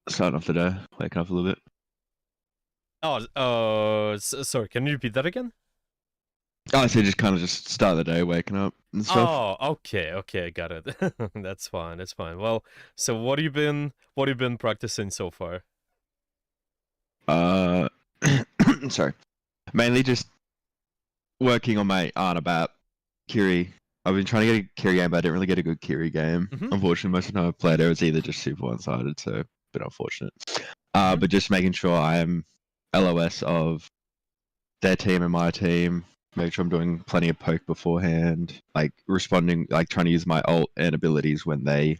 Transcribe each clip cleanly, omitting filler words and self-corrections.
starting off the day, waking up a little bit. Sorry, can you repeat that again? I say just kind of just start the day, waking up and stuff. Oh, okay, got it. That's fine, that's fine. Well, so what have you been practicing so far? Uh, sorry. Mainly just working on my art about Kiri. I've been trying to get a Kiri game, but I didn't really get a good Kiri game. Mm-hmm. Unfortunately, most of the time I played it was either just super one-sided, so a bit unfortunate. Mm-hmm. But just making sure I am LOS of their team and my team. Make sure I'm doing plenty of poke beforehand, like responding, like trying to use my ult and abilities when they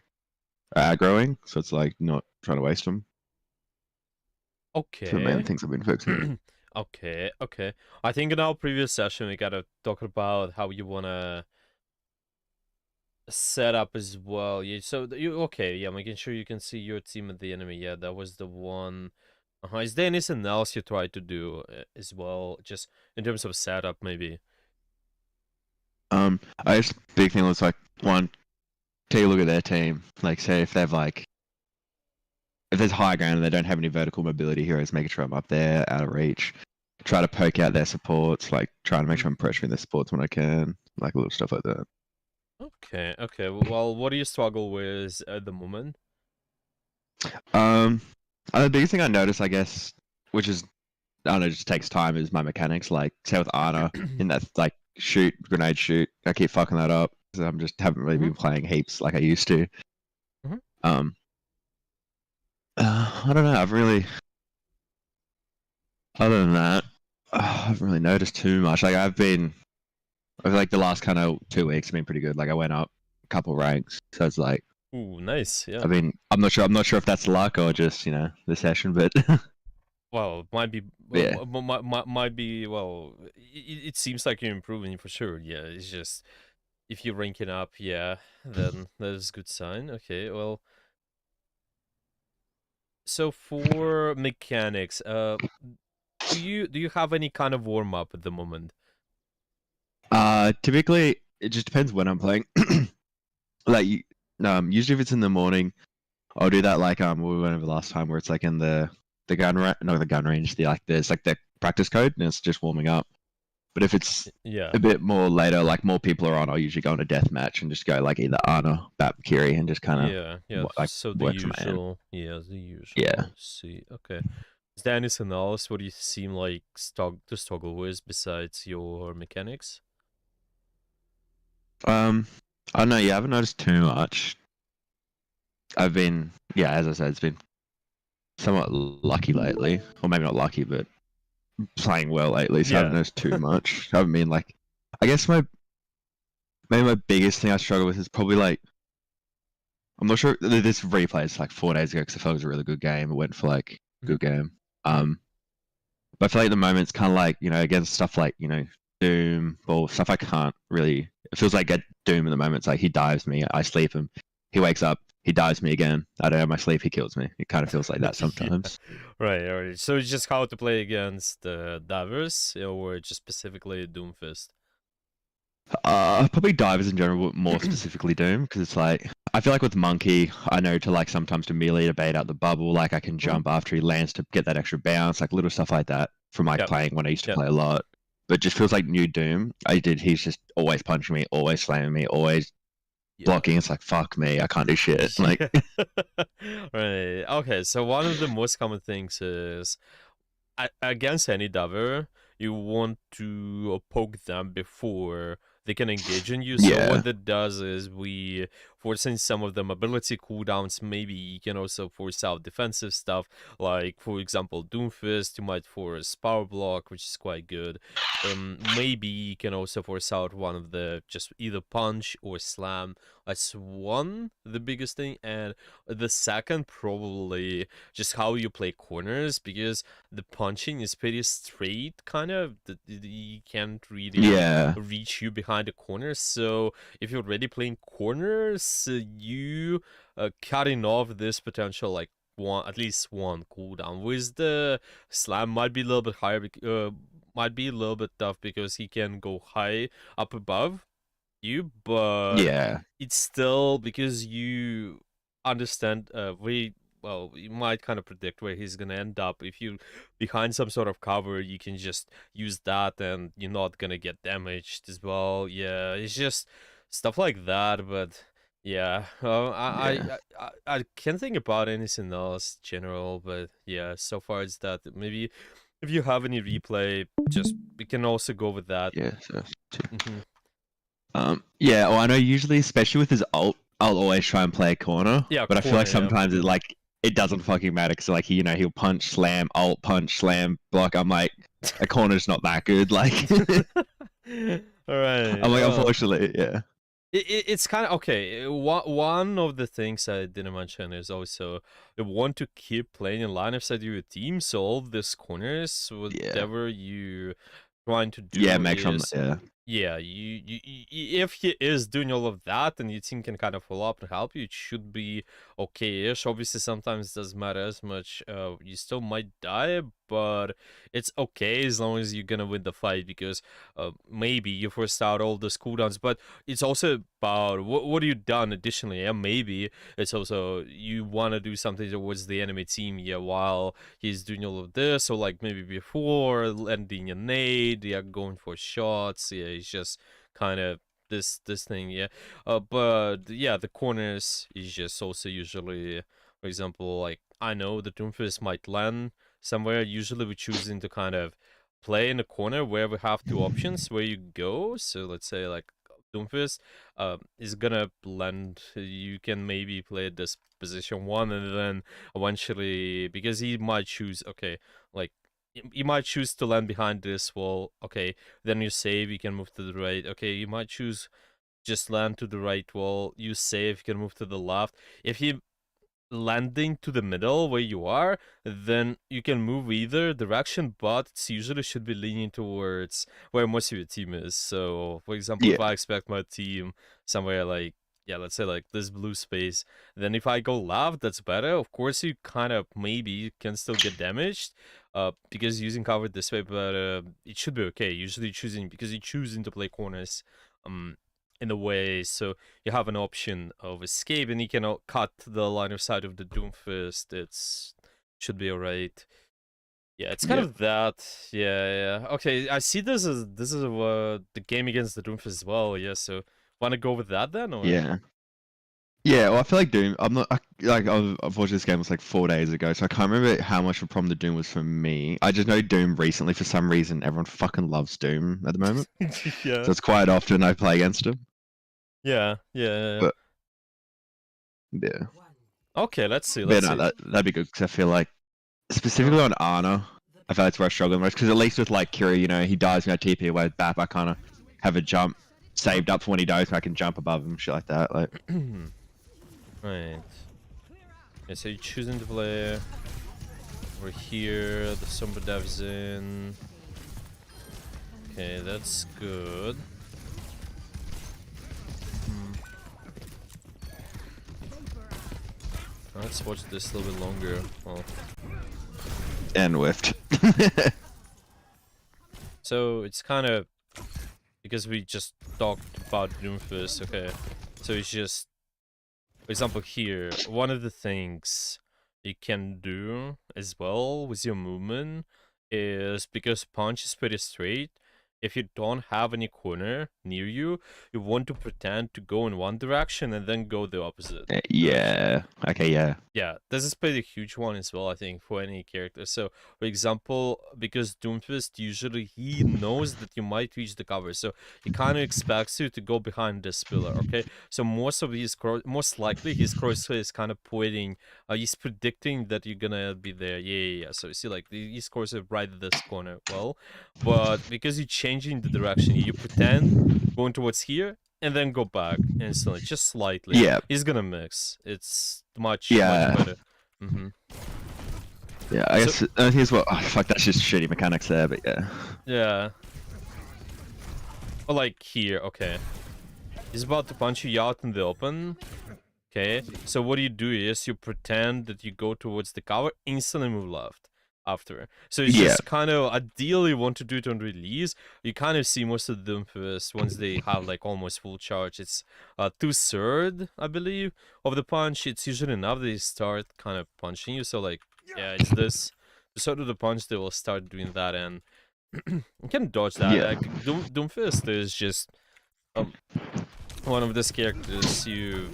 are aggroing. So it's like not trying to waste them. So the main Okay. things I've been focusing on. Okay. I think in our previous session we gotta talk about how you wanna set up as well. You okay? Yeah, making sure you can see your team and the enemy. Yeah, that was the one. Is there anything else you tried to do as well, just in terms of setup, maybe? I guess the big thing was like one, take a look at their team. Like say if they've like if there's high ground and they don't have any vertical mobility heroes, making sure I'm up there, out of reach. Try to poke out their supports, like trying to make sure I'm pressuring their supports when I can, like little stuff like that. Okay. Well, what do you struggle with at the moment? Um, the biggest thing I noticed, I guess, which is I don't know, just takes time, is my mechanics. Like say with Ana in that like grenade shoot, I keep fucking that up because I'm just haven't really Mhm. been playing heaps like I used to. Mhm. Um, I don't know. Other than that, I haven't really noticed too much. Like I feel like the last kind of 2 weeks have been pretty good. Like I went up a couple ranks, so it's like, Ooh, nice. Yeah. I mean, I'm not sure if that's luck or just the session, but Well, might be. yeah. Might be. Well, it seems like you're improving for sure. Yeah. It's just if you're ranking up, yeah, then that is a good sign. Okay. Well, so for mechanics, do you have any kind of warm up at the moment? Typically it just depends when I'm playing. Like, usually if it's in the morning, I'll do that like we went over last time where it's like in the not the gun range, the like there's like the practice code and it's just warming up. But if it's Yeah. a bit more later, like more people are on, I'll usually go on a death match and just go like either Ana, Bat, Kiri, and just kind of Yeah. like So the work from my end. usual. Yeah, the usual. Yeah. I see. Okay. Is there anything else what you seem like to struggle with besides your mechanics? Um, I don't know. Yeah, I haven't noticed too much. I've been, yeah, as I said, it's been somewhat lucky lately, or maybe not lucky, but playing well lately. So I haven't Yeah. noticed too much. I haven't been like, I guess my biggest thing I struggle with is probably like, I'm not sure. This replay is like 4 days ago because I felt it was a really good game. It went for like Mhm. good game. But I feel like at the moment it's kind of like against stuff like Doom or stuff I can't really. It feels like at Doom at the moment. It's like he dives me, I sleep him, he wakes up, he dives me again. I don't have my sleep, he kills me. It kind of feels like that Yeah. sometimes. Right. So it's just how to play against divers or just specifically Doomfist. Probably divers in general, but more specifically Doom, because it's like I feel like with Monkey, I know to like sometimes to melee to bait out the bubble, like I can Mhm. jump after he lands to get that extra bounce, like little stuff like that from like Yep. playing when I used to Yep. play a lot. But it just feels like new Doom. He's just always punching me, always slamming me, always Yeah. blocking. It's like fuck me, I can't do shit. Like Yeah. Right. Okay. So one of the most common things is against any diver, you want to poke them before they can engage in you. So yeah, what that does is we forcing some of them ability cooldowns. Maybe you can also force out defensive stuff, like for example, Doomfist. You might force Power Block, which is quite good. Maybe you can also force out one of the just either punch or slam. That's one the biggest thing, and the second probably just how you play corners because the punching is pretty straight, kind of. You can't really yeah, reach you behind the corners. So if you're already playing corners, you cutting off this potential like at least one cooldown. With the slam might be a little bit higher, might be a little bit tough because he can go high up above you, but yeah, it's still because you understand well, you might kind of predict where he's gonna end up. If you behind some sort of cover, you can just use that, and you're not gonna get damaged as well. Yeah, it's just stuff like that. But yeah, Yeah. I can't think about anything else general. But yeah, so far it's that. Maybe if you have any replay, just we can also go with that. Yeah. So. Hmm. Yeah. Well, I know usually, especially with his ult, I'll always try and play a corner. Yeah, But I feel like corner. Yeah. sometimes it like it doesn't fucking matter because like he'll punch, slam, ult, punch, slam, block. I'm like a corner's not that good. Like All right. I'm like unfortunately, yeah. It's kind of okay. One of the things I didn't mention is also you want to keep playing in line of sight of your team. So all these corners, Yeah. whatever you trying to do, Yeah, make sure. is yeah, if he is doing all of that and your team can kind of follow up and help you, it should be okay-ish. Obviously, sometimes it doesn't matter as much. You still might die, but it's okay as long as you're gonna win the fight because maybe you forced out all those cooldowns. But it's also about what you done additionally. Yeah, maybe it's also you want to do something towards the enemy team. Yeah, while he's doing all of this, or like maybe before landing a nade, yeah, going for shots. Yeah, it's just kind of this thing. Yeah, but yeah, the corners is just also usually, for example, like I know the Doomfist might land somewhere. Usually we're choosing to kind of play in a corner where we have two options where you go. So let's say like Doomfist is gonna blend. You can maybe play this position one, and then eventually because he might choose like you might choose to land behind this wall. Okay, then you save. You can move to the right. Okay, you might choose just land to the right wall. You save. You can move to the left. If you landing to the middle where you are, then you can move either direction, but it usually should be leaning towards where most of your team is. So, for example, Yeah. if I expect my team somewhere like, yeah, let's say like this blue space, then if I go left, that's better. Of course, you kind of maybe can still get damaged, because using cover this way, but it should be okay. Usually choosing because you're choosing to play corners, in a way, so you have an option of escape and you can cut the line of sight of the Doomfist. It's should be alright. Yeah, it's kind of that. Yeah. Okay, I see this is the game against the Doomfist as well. Yeah, so wanna go with that then, or Yeah. Yeah, well, I feel like Doom. I'm not I've watched this game was like 4 days ago, so I can't remember how much of a problem the Doom was for me. I just know Doom recently, for some reason, everyone fucking loves Doom at the moment. yeah, So it's quite often I play against him. yeah. But yeah, Okay, let's see. but Let's no, see. that'd be good because I feel like specifically on Ana, I feel like it's where I struggle the most. Because at least with like Kiri, he dies when I TP away with BAP. I kind of have a jump saved up for when he dies, so I can jump above him, shit like that. Like, Right. Yeah, so you're choosing to play over here. The Sombra devs in. Okay, that's good. Let's watch this a little bit longer. Oh. and whiffed. So it's kind of because we just talked about Doomfist. Okay, so it's just, for example, here one of the things you can do as well with your movement is because punch is pretty straight. If you don't have any corner near you, you want to pretend to go in one direction and then go the opposite. Yeah. Okay. Yeah. Yeah, this is pretty huge one as well, I think, for any character. So, for example, because Doomfist usually he knows that you might reach the cover, so he kind of expects you to go behind this pillar. Okay, so most likely his crosshair is kind of pointing. He's predicting that you're gonna be there. Yeah. So you see, like his crosshair right at this corner. Well, but because you're changing the direction, you pretend going towards here and then go back instantly, just slightly. Yeah. He's gonna mix. It's much Yeah. better. Yeah. I guess here's what. Oh, fuck. That's just shitty mechanics there, but yeah. Yeah. Or like here. Okay. He's about to punch you out in the open. Okay. So what you do is you pretend that you go towards the cover, instantly move left. after. So it's Yeah. just kind of ideally want to do it on release. You kind of see most of the Doomfist once they have like almost full charge. It's 2/3, I believe, of the punch. It's usually enough they start kind of punching you. So like, yeah, it's this 2/3 of the punch they will start doing that, and you can dodge that. Yeah. Like Doomfist is just one of these characters you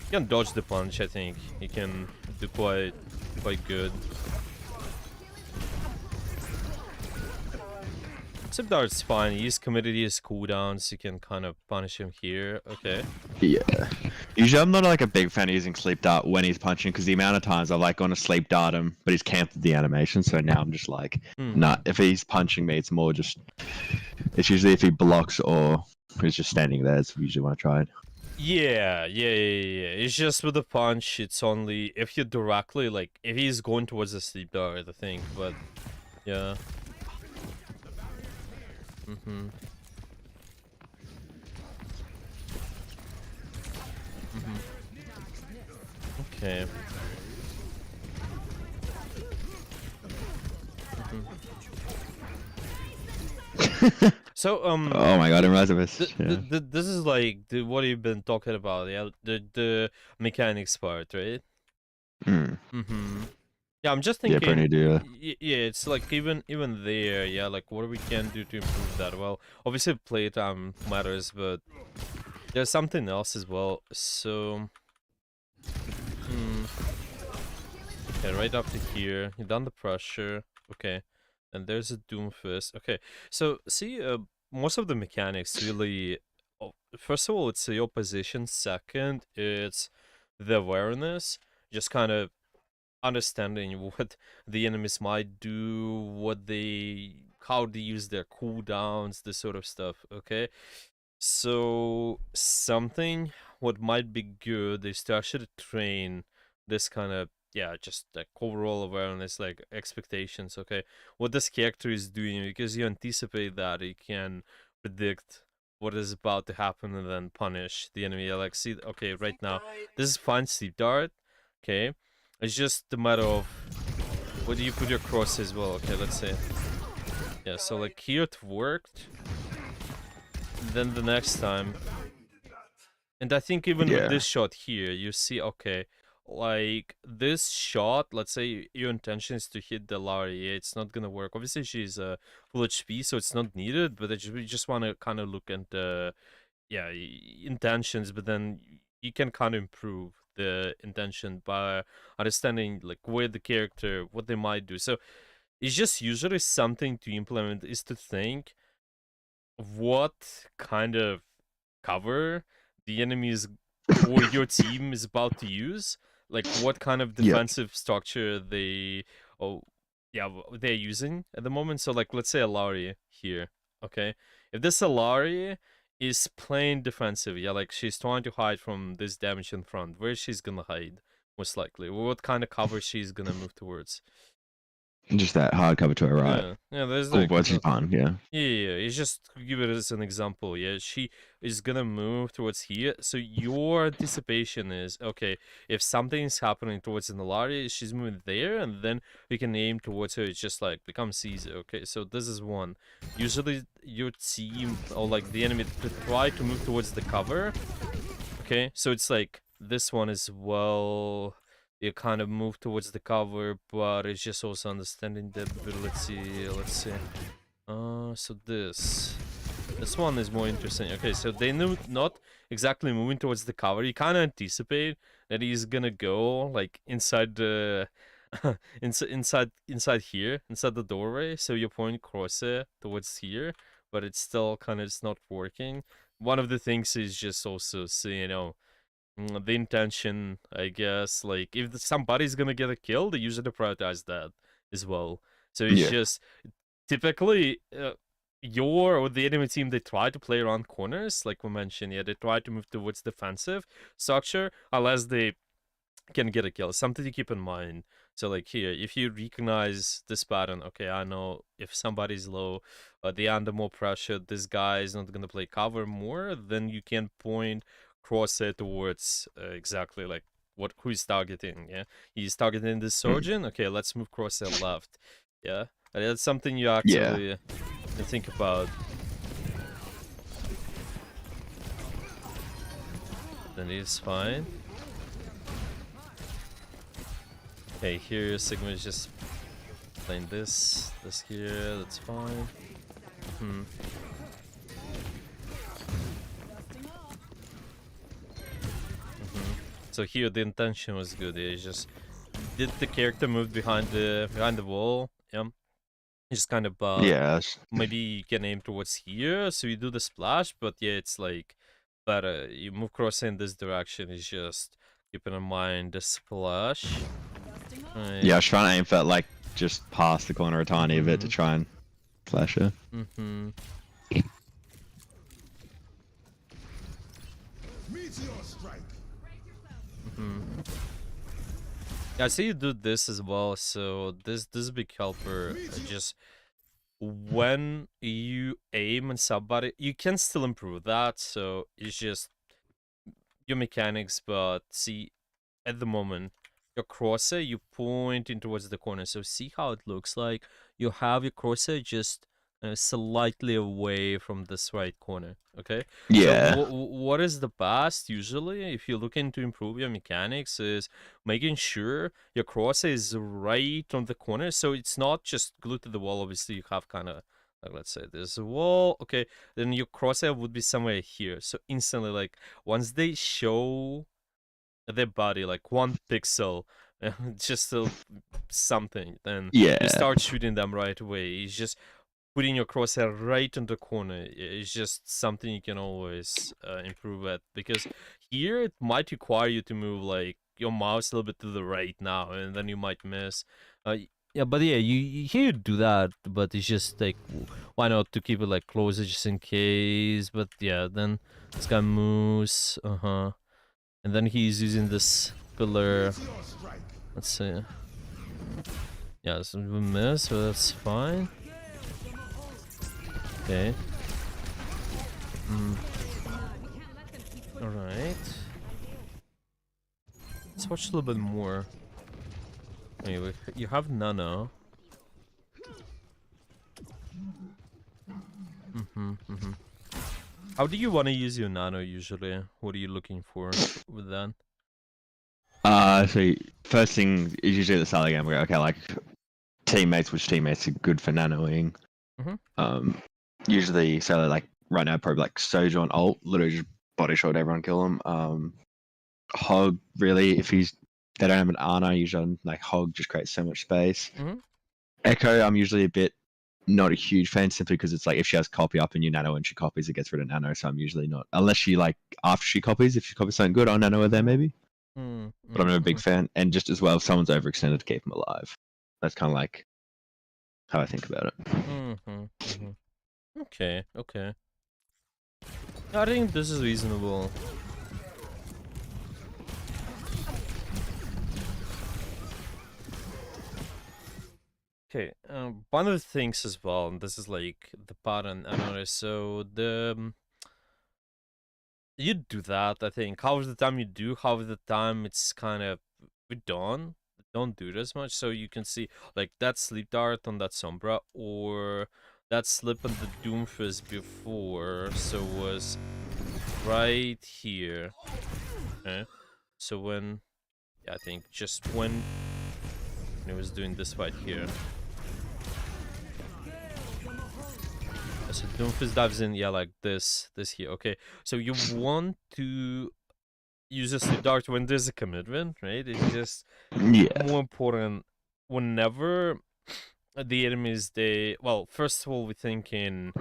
can dodge the punch. I think you can do quite good. Sleep Dart's fine. He's committed his cooldowns. You can kind of punish him here. Okay. Yeah. Usually I'm not like a big fan of using sleep dart when he's punching because the amount of times I've like gone to sleep dart him, but he's cancelled the animation. So now I'm just like, nah. If he's punching me, it's more just. It's usually if he blocks or he's just standing there. It's usually when I try it. Yeah. It's just with the punch. It's only if you directly like if he's going towards the sleep dart, I think. But yeah. Okay. So oh my god, I'm this is like what you've been talking about, yeah, the mechanics part, right? Yeah, I'm just thinking. Yeah, it's like even there, yeah, like what we can do to improve that. Well, obviously playtime matters, but there's something else as well. So, okay, right after here, you done the pressure. Okay, and there's a Doomfist. Okay, so see, most of the mechanics really. First of all, it's your position. Second, it's the awareness. Just kind of understanding what the enemies might do, how they use their cooldowns, this sort of stuff. Okay, so something what might be good is to actually train this kind of, yeah, just like overall awareness, like expectations. Okay, what this character is doing, because you anticipate that you can predict what is about to happen and then punish the enemy. Like, see, okay, right now this is fine sleep dart. Okay, it's just a matter of where do you put your cross as well. Okay, let's say, yeah, so like here it worked, then the next time, and I think even with this shot here, you see, okay, like this shot, let's say your intention is to hit the Larry, it's not gonna work. Obviously she's full HP, so it's not needed, but we just want to kind of look at the, yeah, intentions, but then you can kind of improve the intention by understanding like where the character, what they might do. So it's just usually something to implement is to think what kind of cover the enemies or your team is about to use, like what kind of defensive structure they're using at the moment. So like let's say Alari here, okay, if this Alari is playing defensive, yeah, like she's trying to hide from this damage in front, where she's gonna hide most likely, what kind of cover she's gonna move towards? Just that hard cover to her right. Yeah, there's like what she's on, yeah. Yeah, it's just to give it as an example. Yeah, she is gonna move towards here. So your anticipation is, okay, if something's happening towards Nalari, she's moving there, and then we can aim towards her. It's just like becomes easy. Okay, so this is one. Usually your team or like the enemy try to move towards the cover. Okay, so it's like this one as well. You kind of move towards the cover, but it's just also understanding the ability. Let's see. So this one is more interesting. Okay, so they knew not exactly moving towards the cover. You kind of anticipate that he's gonna go like inside the inside here, inside the doorway. So you point crosshair towards here, but it's still kind of it's not working. One of the things is just also, so, you know, the intention, I guess. Like if somebody's gonna get a kill, they usually prioritize that as well. So it's just typically your or the enemy team, they try to play around corners, like we mentioned. Yeah, they try to move towards defensive structure unless they can get a kill. Something to keep in mind. So like here, if you recognize this pattern, okay, I know if somebody's low, they under more pressure, this guy is not gonna play cover more, then you can point crosshair towards exactly like who he's targeting. Yeah, he's targeting the surgeon. Okay, let's move crosshair left. Yeah, that's something you actually can think about. Then it's fine. Okay, here Sigma is just playing this here. That's fine. So here the intention was good. It's just did the character move behind the wall? Yeah. Just kind of maybe you can aim towards here, so you do the splash, but yeah, it's like better. You move cross in this direction. Is just keeping in mind the splash. Yeah, I was trying to aim for like just past the corner a tiny bit to try and flash her. Yeah, I see you do this as well. So this big helper just when you aim on somebody, you can still improve that. So it's just your mechanics, but see at the moment your crosshair you pointing towards the corner. So see how it looks like you have your crosshair just slightly away from this right corner. Okay. Yeah. So what is the best usually if you're looking to improve your mechanics is making sure your crosshair is right on the corner, so it's not just glued to the wall. Obviously you have kind of like, let's say there's a wall, okay, then your crosshair would be somewhere here, so instantly like once they show their body like 1 pixel just something, then you start shooting them right away. It's just putting your crosshair right in the corner is just something you can always improve at, because here it might require you to move like your mouse a little bit to the right now, and then you might miss. Yeah, but yeah, you here do that, but it's just like why not to keep it like closer just in case. But yeah, then this guy moves, and then he's using this pillar. Let's see. Yeah, so we miss, so that's fine. Okay. Alright. Let's watch a little bit more. Anyway, you have Nano. How do you want to use your Nano usually? What are you looking for with that? So first thing is usually at the start of the game, we go, okay, like teammates, which teammates are good for nanoing. Usually, so like right now, probably like Sojourn ult, literally just body shot everyone, kill them. Hog, really, if they don't have an Ana, usually like Hog just creates so much space. Echo, I'm usually a bit not a huge fan, simply because it's like if she has copy up and you nano and she copies, it gets rid of nano. So I'm usually not, unless she like after she copies, if she copies something good, I'll nano her there maybe. But I'm not a big fan, and just as well, if someone's overextended to keep them alive. That's kind of like how I think about it. Okay. I think this is reasonable. Okay, one of the things as well, and this is like the pattern I noticed. So you do that, I think. Half of the time you do, half of the time it's kind of we don't do it as much. So you can see like that sleep dart on that Sombra, or that slip on the Doomfist before, so was right here. Okay, so when I think just when it was doing this right here. So Doomfist dives in, yeah, like this here. Okay, so you want to use a sleep dart when there's a commitment, right? It's just more important whenever the enemies, well, first of all, we're thinking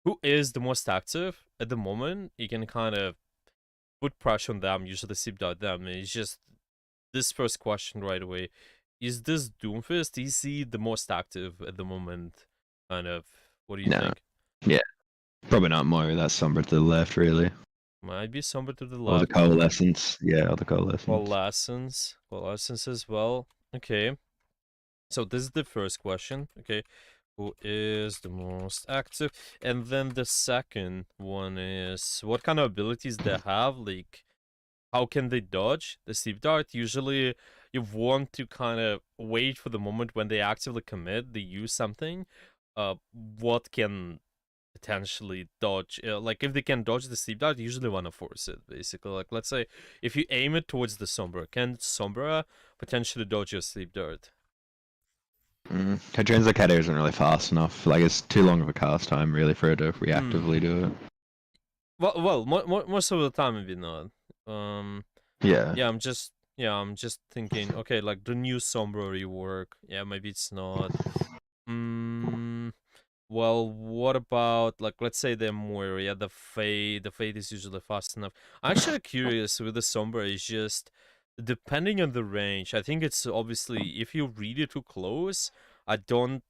who is the most active at the moment. You can kind of put pressure on them, usually sleep dart them. It's just this first question right away. Is this Doomfist? Is he the most active at the moment? Kind of. What do you think? Yeah, probably not more. That's Sombra to the left, really. Might be Sombra to the left. Or the Coalescence. Yeah, or the Coalescence. Coalescence as well. Okay. So this is the first question. Okay. Who is the most active? And then the second one is what kind of abilities they have? Like, how can they dodge the sleep dart? Usually, you want to kind of wait for the moment when they actively commit, they use something. What can potentially dodge? Like if they can dodge the sleep dart, you usually want to force it. Basically, like let's say if you aim it towards the Sombra, can Sombra potentially dodge your sleep dart? Her Translocator isn't really fast enough. Like it's too long of a cast time really for her to reactively do it. Well, most of the time maybe not. Yeah. Yeah, I'm just thinking. Okay, like the new Sombra rework. Yeah, maybe it's not. Well, what about like let's say the Moira, the Fade. The Fade is usually fast enough. I'm actually curious with the Sombra. Is just depending on the range. I think it's obviously if you read it too close. I don't.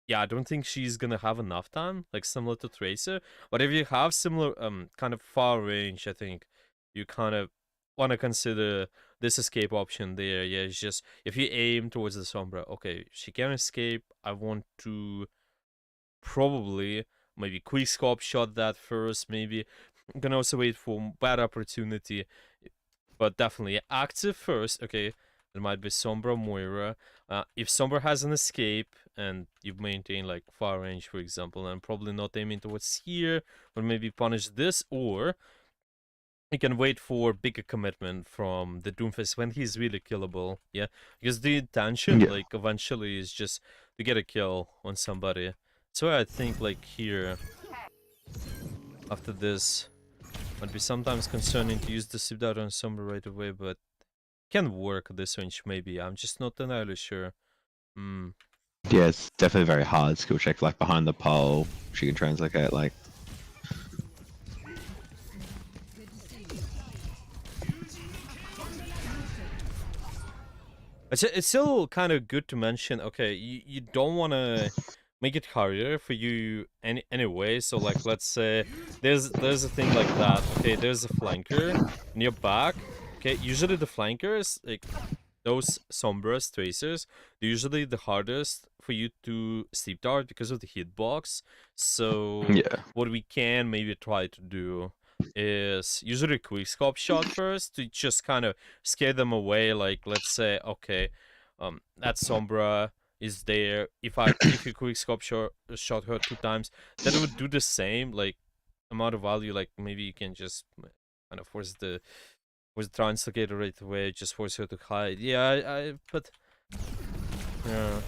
Yeah, I don't think she's gonna have enough time, like similar to Tracer. But if you have similar kind of far range, I think you kind of want to consider this escape option there. Yeah, it's just if you aim towards the Sombra, okay, she can escape. I want to probably maybe quick scope shot that first. Maybe you can also wait for bad opportunity, but definitely active first. Okay, there might be Sombra Moira. If Sombra has an escape and you maintain like far range, for example, and probably not aiming towards here, but maybe punish this, or you can wait for bigger commitment from the Doomfist when he's really killable. Yeah, because the intention, Yeah. like eventually, is just to get a kill on somebody. So I think like here, after this, might be sometimes concerning to use the Sibdar on Sombra right away, but can work this range maybe. I'm just not entirely sure. Yeah, it's definitely very hard skill check. Like behind the pole, she can translocate. Like It's still kind of good to mention. Okay, you don't want to make it harder for you anyway. So like, let's say there's a thing like that. Okay, there's a flanker in your back. Okay, usually the flankers, like those Sombras tracers, they're usually the hardest for you to sleep dart because of the hitbox. So yeah, what we can maybe try to do is usually a quick scope shot first to just kind of scare them away. Like let's say, okay, that Sombra is there. If you quick scope shot her 2 times, that would do the same like amount of value. Like maybe you can just kind of force the translocator right away, just force her to hide. Yeah, but yeah.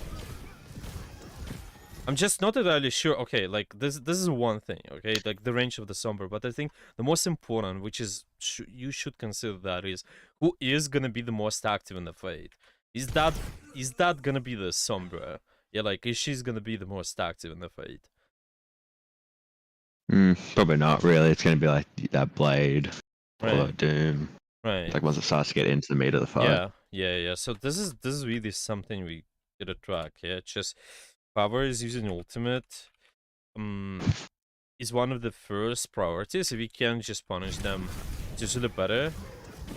I'm just not entirely sure. Okay, like this is one thing. Okay, like the range of the Sombra, but I think the most important, which is you should consider that is who is gonna be the most active in the fight. Is that gonna be the Sombra? Yeah, like is she's gonna be the most active in the fight? probably not really. It's gonna be like that Blade or Right, Doom. right. Like once it starts to get into the meat of the fight. Yeah. So this is really something we gotta track. Yeah, it's just Power is using ultimate. Is one of the first priorities. If you can just punish them, it's usually better.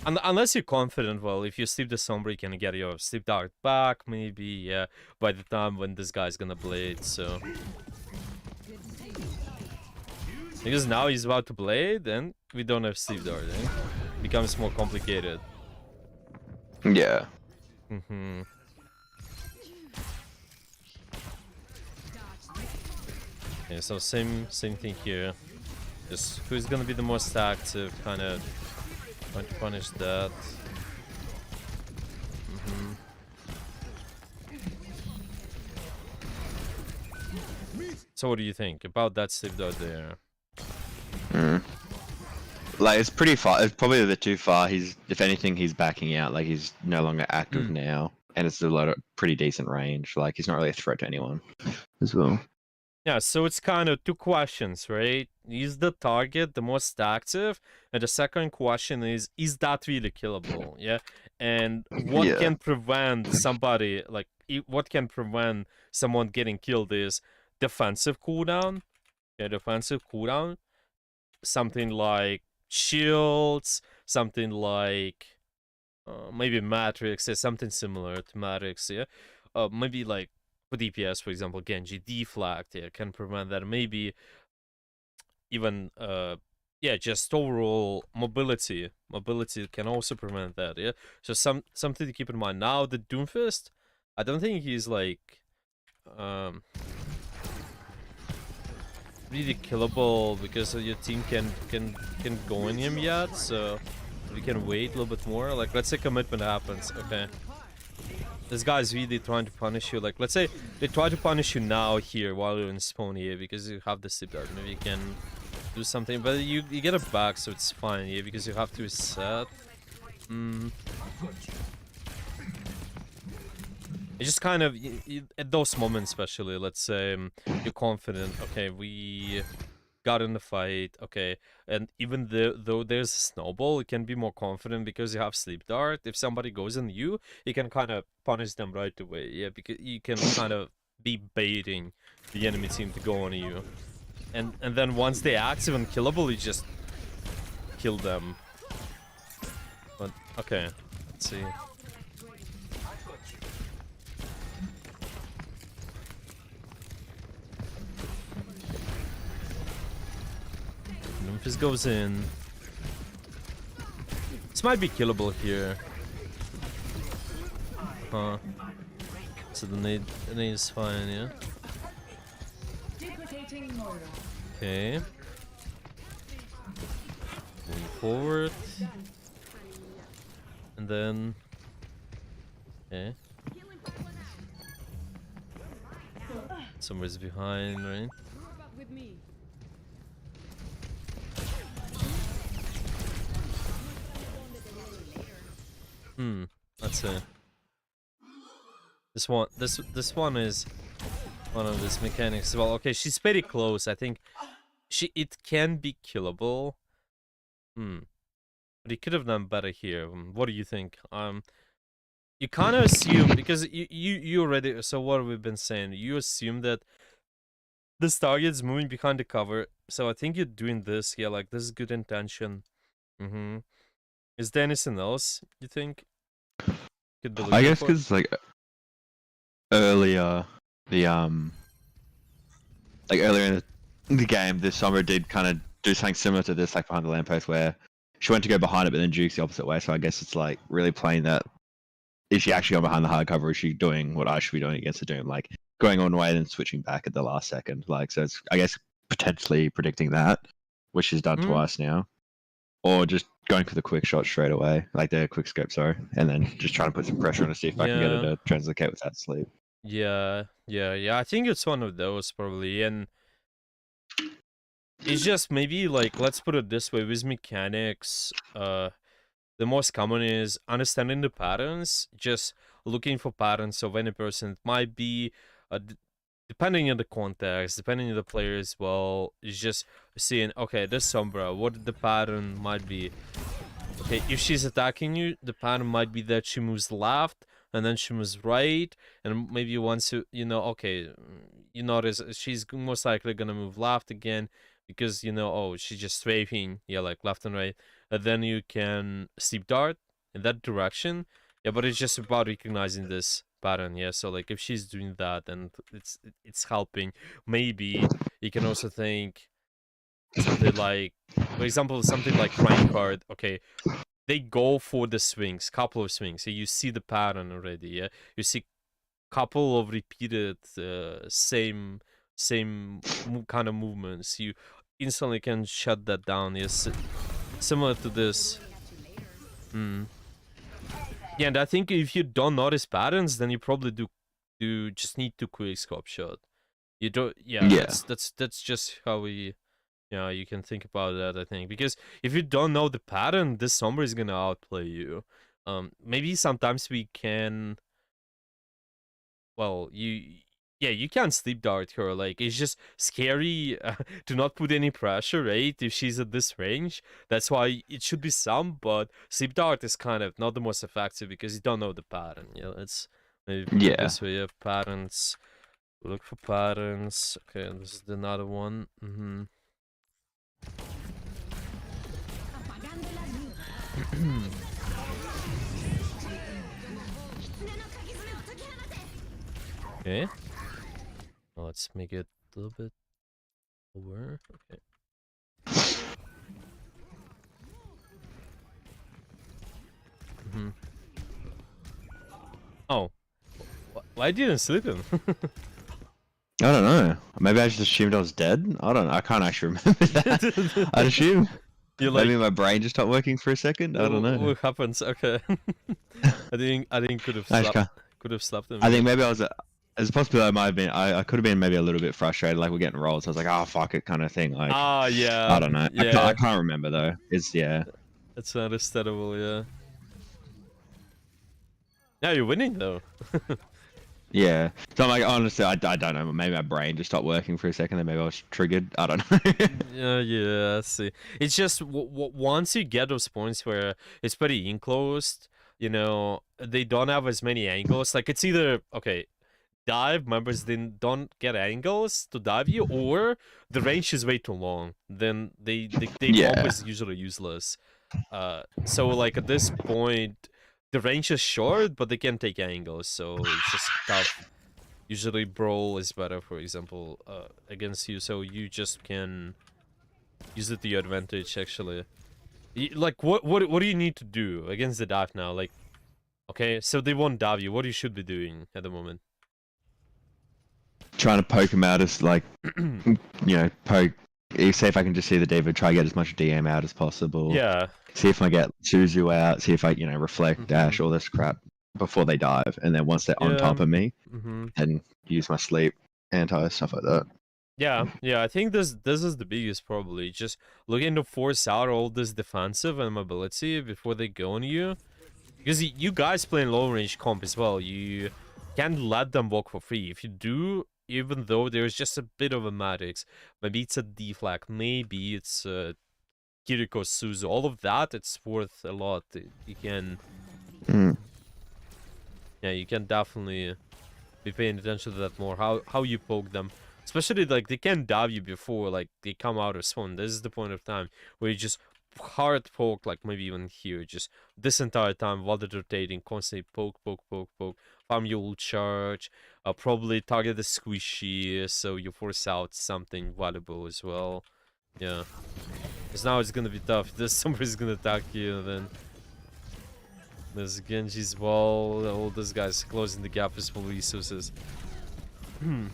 Unless you're confident, well, if you sleep the Sombra, you can get your sleep dart back, maybe, yeah, by the time when this guy's gonna blade, so. Because now he's about to blade, and we don't have sleep dart, eh? Becomes more complicated. Yeah. Yeah, so same thing here. Just who's gonna be the most active, kind of trying to punish that. So what do you think about that sleep dart there? Like it's pretty far. It's probably a bit too far. If anything, he's backing out. Like he's no longer active now, and it's a lot of pretty decent range. Like he's not really a threat to anyone, as well. Yeah, so it's kind of two questions, right? Is the target the most active? And the second question is that really killable? Yeah. And what Yeah. can prevent somebody, like, what can prevent someone getting killed is defensive cooldown. Yeah, defensive cooldown. Something like shields, something like maybe Matrix, something similar to Matrix, yeah? Maybe like for DPS, for example, Genji deflagged, yeah, can prevent that. Maybe even yeah, just overall mobility. Mobility can also prevent that, yeah? So something to keep in mind. Now, the Doomfist, I don't think he's, like, really killable because your team can go in him yet, so we can wait a little bit more. Like, let's say commitment happens, okay. This guy's really trying to punish you. Like, let's say they try to punish you now here while you're in spawn here because you have the sleep dart. Maybe you can do something, but you get it back, so it's fine here because you have to reset. It's just kind of at those moments, especially. Let's say you're confident. Okay, we got in the fight. Okay, and even though there's a snowball, you can be more confident because you have sleep dart. If somebody goes on you, you can kind of punish them right away. Yeah, because you can kind of be baiting the enemy team to go on you, and then once they active and killable, you just kill them. But okay, let's see. Memphis goes in. This might be killable here. Huh. So the nade is fine, yeah? Okay. Moving forward. And then... Okay. Somewhere's behind, right? That's it. This one is one of these mechanics as well. Okay, she's pretty close. I think it can be killable. But he could have done better here. What do you think? You kind of assume because you already. So what have we been saying? You assume that this target's moving behind the cover. So I think you're doing this. Yeah, like this is good intention. Is there anything else you think? Could be I guess for? because like earlier, earlier in the game, this Sombra did kind of do something similar to this, like behind the lamppost, where she went to go behind it, but then jukes the opposite way. So I guess it's like really playing that. Is she actually on behind the hard cover? Or is she doing what I should be doing against the Doom, like going on way and then switching back at the last second? Like, so it's I guess potentially predicting that, which she's done twice now, or just going for the quick shot straight away, like the quick scope, sorry, and then just trying to put some pressure on to see if I can get her to translocate without sleep. Yeah. I think it's one of those probably, and it's just maybe like let's put it this way: with mechanics, the most common is understanding the patterns, just looking for patterns of any person. It might be, depending on the context, depending on the player as well, is just seeing, okay, this Sombra, what the pattern might be. Okay, if she's attacking you, the pattern might be that she moves left, and then she moves right, and maybe once you know, okay, you notice she's most likely gonna move left again, because, you know, oh, she's just strafing, yeah, like left and right. And then you can sleep dart in that direction. Yeah, but it's just about recognizing this pattern, yeah. So like if she's doing that and it's helping, maybe you can also think something like, for example, something like Reinhardt. Okay, they go for the swings, couple of swings. So you see the pattern already, yeah. You see couple of repeated same kind of movements. You instantly can shut that down. Yes, similar to this. Yeah, and I think if you don't notice patterns, then you probably do just need to quick scope shot. You don't. Yeah, that's just how we. Yeah, you can think about that. I think because if you don't know the pattern, this Sombra is gonna outplay you. Maybe sometimes we can. Well, you can't sleep dart her. Like, it's just scary to not put any pressure, right? If she's at this range, that's why it should be some. But sleep dart is kind of not the most effective because you don't know the pattern. Yeah, let's maybe put it this way. You have patterns. Look for patterns. Okay, and this is another one. Okay. Well, let's make it a little bit lower. Okay. Mm-hmm. Oh, why didn't sleep him? I don't know. Maybe I just assumed I was dead. I don't know. I can't actually remember that. I'd assume. You're like, Maybe my brain just stopped working for a second. I don't know. what happens? Okay. I think I just can't. could have slapped him. I think Yeah. maybe I was. There's a possibility I might have been. I could have been maybe a little bit frustrated, like we're getting rolled. So I was like, oh fuck it, kind of thing. Like Ah, I yeah, don't know. I yeah. can't remember though. It's yeah. It's understandable. Yeah. Yeah, you're winning though. Yeah. So I'm like, honestly, I don't know. Maybe my brain just stopped working for a second. Then maybe I was triggered. I don't know. Yeah. I see. It's just once you get those points where it's pretty enclosed, you know, they don't have as many angles. Like it's either okay, dive members then don't get angles to dive you, or the range is way too long. Then they Yeah. combo is usually useless. So like at this point, the range is short, but they can take angles, so it's just tough. Usually brawl is better, for example, against you, so you just can use it to your advantage. Actually, like what do you need to do against the dive now? Like, okay, so they won't dive you. What you should be doing at the moment? Trying to poke him out as like, poke. See if I can just see the David. Try to get as much DM out as possible. Yeah. See if I get Suzu out. See if I reflect, dash, all this crap before they dive, and then once they're on top of me, then use my sleep, anti, stuff like that. Yeah, I think this is the biggest probably. Just looking to force out all this defensive and mobility before they go on you. Because you guys play in low range comp as well. You can't let them walk for free. If you do, even though there's just a bit of a Maddox, maybe it's a deflag, maybe it's Kiriko Suzu, all of that, it's worth a lot. You can... Yeah, you can definitely be paying attention to that more. How you poke them. Especially, like, they can dive you before, like, they come out of spawn. This is the point of time where you just hard poke, like, maybe even here. Just this entire time while they're rotating, constantly poke. Farm your ult charge. Probably target the squishy, so you force out something valuable as well. Yeah. Because now it's gonna be tough. This somebody's gonna attack you, and then... There's Genji's wall. All those guys closing the gap with full resources. And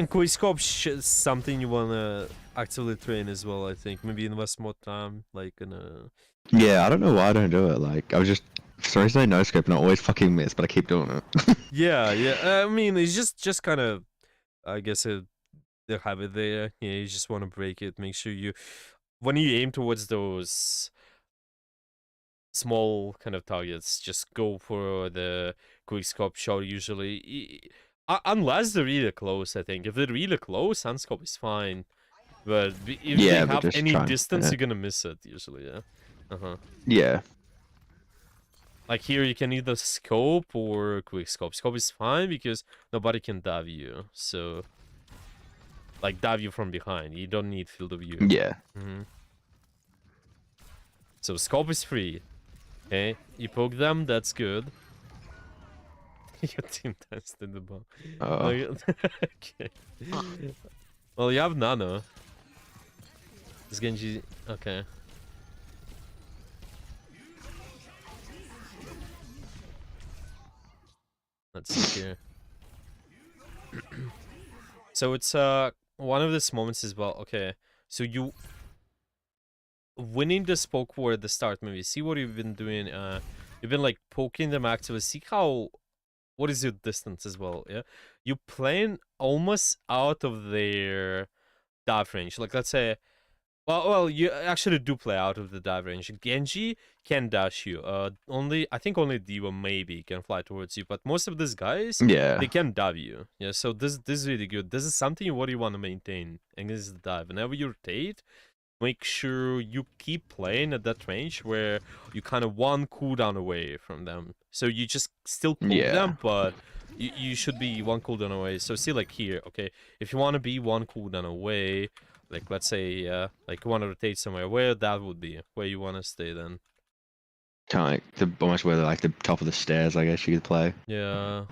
Quickscope is something you wanna actively train as well, I think. Maybe invest more time, like in a... Yeah, I don't know why I don't do it. Like, I was just... For some reason I no scope and I always fucking miss, but I keep doing it. yeah. I mean, it's just kind of... I guess the habit there. Yeah, you just want to break it. Make sure you... When you aim towards those... small kind of targets, just go for the quickscope shot usually. Unless they're really close, I think. If they're really close, unscope is fine. But if they have any distance, you're gonna miss it usually, yeah. Yeah. Like here, you can either scope or quickscope. Scope is fine because nobody can dive you, so... Like, dive you from behind. You don't need field of view. Yeah. So scope is free. Okay, you poke them, that's good. Your team tested the bomb. Okay. Well, you have Nano. This Genji... Okay. Let's see here. So it's one of these moments as well. Okay, so you... Winning this poke war at the start, maybe. See what you've been doing. You've been like poking them actively. See how... What is your distance as well, yeah? You playing almost out of their dive range. Like, let's say... Well, you actually do play out of the dive range. Genji can dash you. I think only Diva maybe can fly towards you. But most of these guys, they can dive you. Yeah, so this is really good. This is something what you want to maintain against the dive. Whenever you rotate, make sure you keep playing at that range where you kind of one cooldown away from them. So you just still poke them, but you should be one cooldown away. So see, like here, okay, if you want to be one cooldown away, like let's say, like you want to rotate somewhere, where that would be, where you want to stay then. Kind of like almost where like the top of the stairs, I guess you could play. Yeah.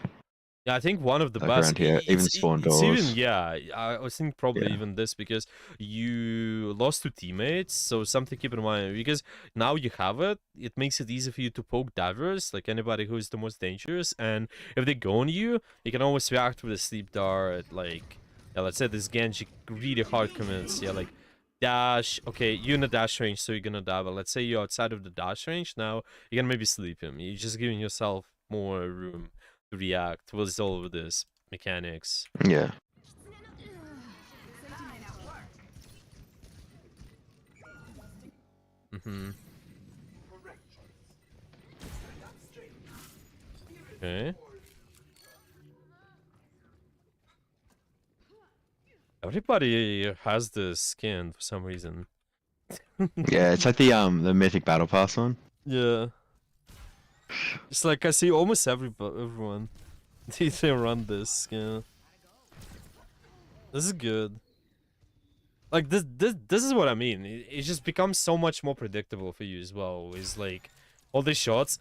Yeah, I think one of the like best. around here, even spawn It's even, doors. yeah. I was thinking probably Yeah. even this because you lost two teammates, so something to keep in mind. Because now you have it, it makes it easy for you to poke divers, like anybody who is the most dangerous. And if they go on you, you can always react with a sleep dart. Like, yeah, let's say this Genji really hard commits. Yeah, like dash. Okay, you're in the dash range, so you're gonna die. But let's say you're outside of the dash range now, you can maybe sleep him. You're just giving yourself more room to react with all of this mechanics. Yeah. Okay. Everybody has this skin for some reason. Yeah, it's like the mythic battle pass one. Yeah. It's like I see almost everyone. They run this skin. This is good. Like this is what I mean. It just becomes so much more predictable for you as well. Is like all these shots.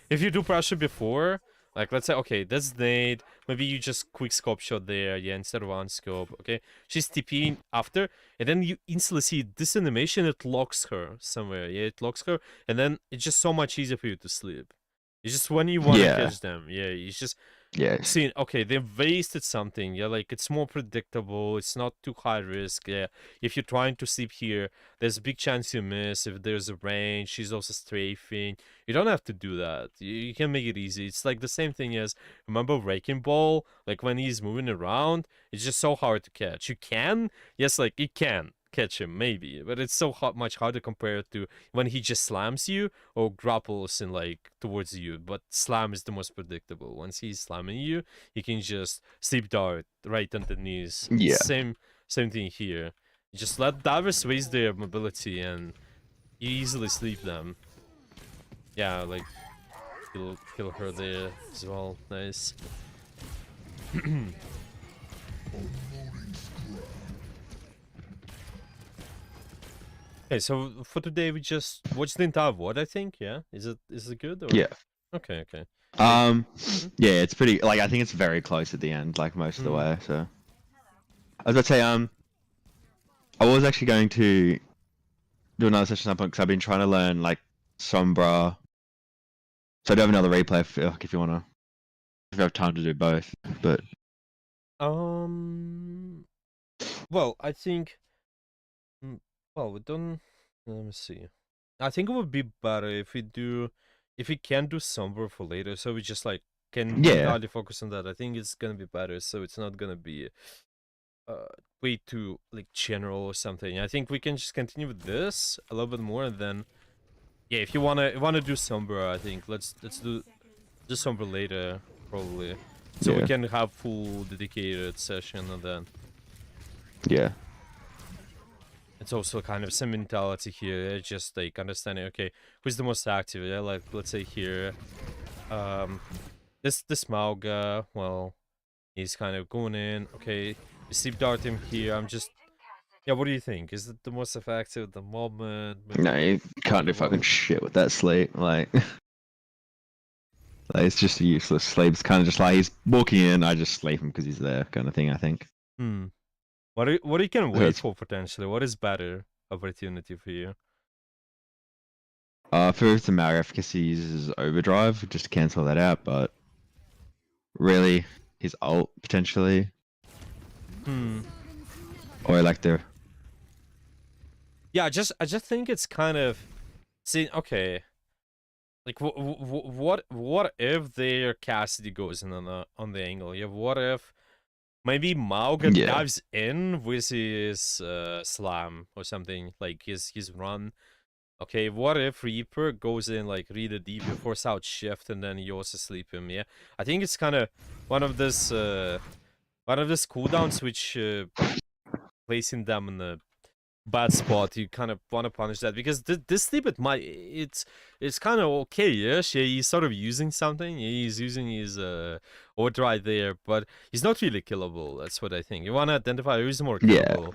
If you do pressure before, like let's say okay, that's nade. Maybe you just quick scope shot there, yeah, instead of on scope. Okay, she's TPing after, and then you instantly see this animation. It locks her somewhere. Yeah, it locks her, and then it's just so much easier for you to sleep. It's just when you want to Yeah. catch them. Yeah, it's just Yeah. seeing okay, they've wasted something. Yeah, like it's more predictable, it's not too high risk. Yeah, if you're trying to sleep here, there's a big chance you miss. If there's a range, she's also strafing. You don't have to do that. You can make it easy. It's like the same thing as, remember Wrecking Ball, like when he's moving around, it's just so hard to catch. You can, yes, like you can catch him maybe, but it's so much harder compared to when he just slams you or grapples in like towards you. But slam is the most predictable. Once he's slamming you, you can just sleep dart right underneath. Yeah. Same thing here. You just let divers waste their mobility and you easily sleep them. Yeah, like kill her there as well. Nice. Okay, so for today we just watched the entire VOD, I think. Yeah, is it good? Or... Yeah. Okay. Yeah, it's pretty. Like I think it's very close at the end, like most of the way. So I was about to say, I was actually going to do another session at some point because I've been trying to learn like Sombra. So I do have another replay if you wanna, if you have time to do both. But well, I think. Well, we don't. Let me see. I think it would be better if we can do Sombra for later, so we just like can entirely focus on that. I think it's gonna be better, so it's not gonna be way too like general or something. I think we can just continue with this a little bit more, and then yeah, if you wanna do Sombra, I think let's do Sombra later probably, so we can have full dedicated session, and then yeah. it's also kind of some mentality here. It's just like understanding, okay, who's the most active? Yeah, like let's say here, this Mauga, well, he's kind of going in. Okay, we sleep dart him here. I'm just, yeah. What do you think? Is it the most effective at the moment? Maybe No, you can't do fucking shit with that sleep. Like it's just a useless sleep. It's kind of just like he's walking in, I just sleep him because he's there, kind of thing. I think. What you can wait for potentially? What is better opportunity for you? For the Mario efficacy uses overdrive just to cancel that out, but really his ult potentially. Or like the. Yeah, I just think it's kind of, see, okay. Like what if their Cassidy goes in on the angle? Yeah, what if maybe Mauga dives in with his slam or something, like his run. Okay, what if Reaper goes in like really deep, you force out shift, and then you also sleep him? Yeah, I think it's kind of one of this cooldowns which placing them in the bad spot. You kind of want to punish that because this sleep it's kind of okay. Yeah, he's sort of using something. He's using his overdrive there, but he's not really killable. That's what I think. You want to identify who's more killable.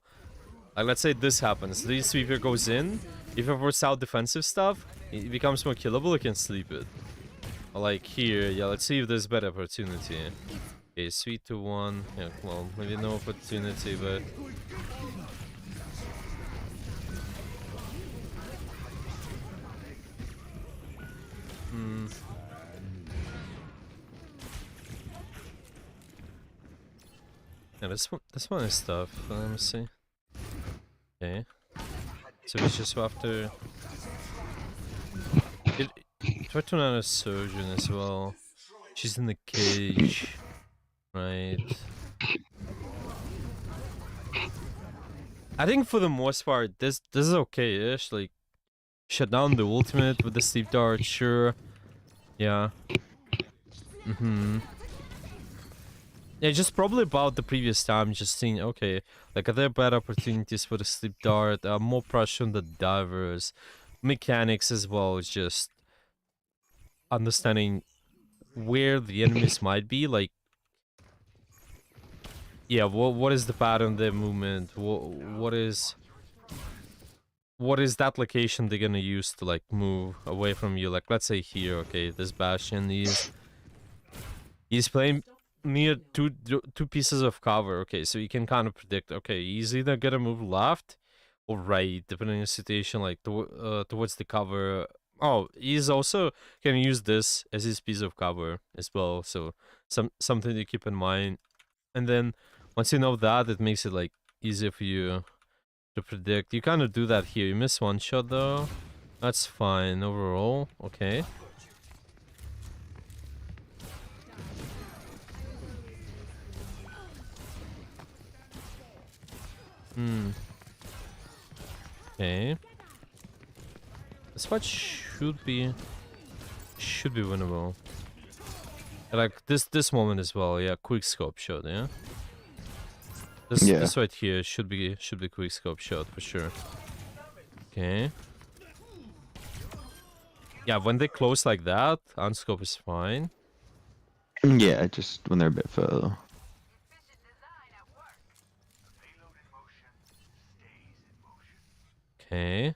Like let's say this happens. This sweeper goes in. If you force out defensive stuff, it becomes more killable. You can sleep it. Like here, yeah. Let's see if there's better opportunity. Okay, 3-1. Yeah, well, maybe no opportunity, but hmm. Yeah, this one is tough. Let me see. Okay, so we just have to try to land a surgeon as well. She's in the cage, right? I think for the most part, this is okay-ish. Like, shut down the ultimate with the sleep dart, sure. Yeah. Yeah, just probably about the previous time, just seeing, okay, like, are there better opportunities for the sleep dart? More pressure on the divers. Mechanics as well, just understanding where the enemies might be. Like, yeah, what is the pattern of their movement? What is that location they're gonna use to, like, move away from you? Like, let's say here, okay, this Bastion, he's playing near two pieces of cover. Okay, so you can kind of predict, okay, he's either gonna move left or right, depending on the situation, like, towards the cover. Oh, he's also gonna use this as his piece of cover as well, so something to keep in mind. And then once you know that, it makes it, like, easier for you to predict. You kind of do that here. You miss one shot though. That's fine overall. Okay. Okay. This fight should be winnable. Like this moment as well. Yeah, quick scope shot. Yeah. This right here should be quick scope shot for sure. Okay. Yeah, when they close like that, unscope is fine. Yeah, just when they're a bit further. Okay.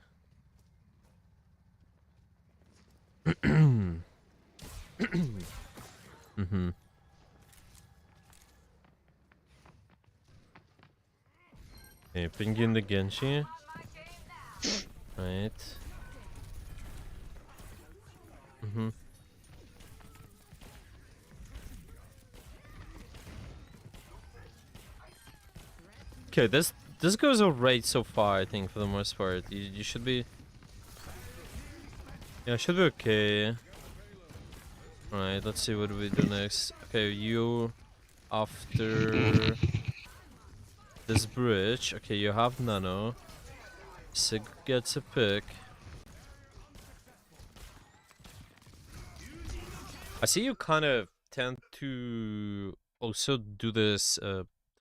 Okay, bring in the Genji. Right. Okay, this goes alright so far, I think, for the most part. You should be... Yeah, should be okay. Alright, let's see what we do next. Okay, you... After... this bridge. Okay, you have Nano. Sig gets a pick. I see you kind of tend to also do this,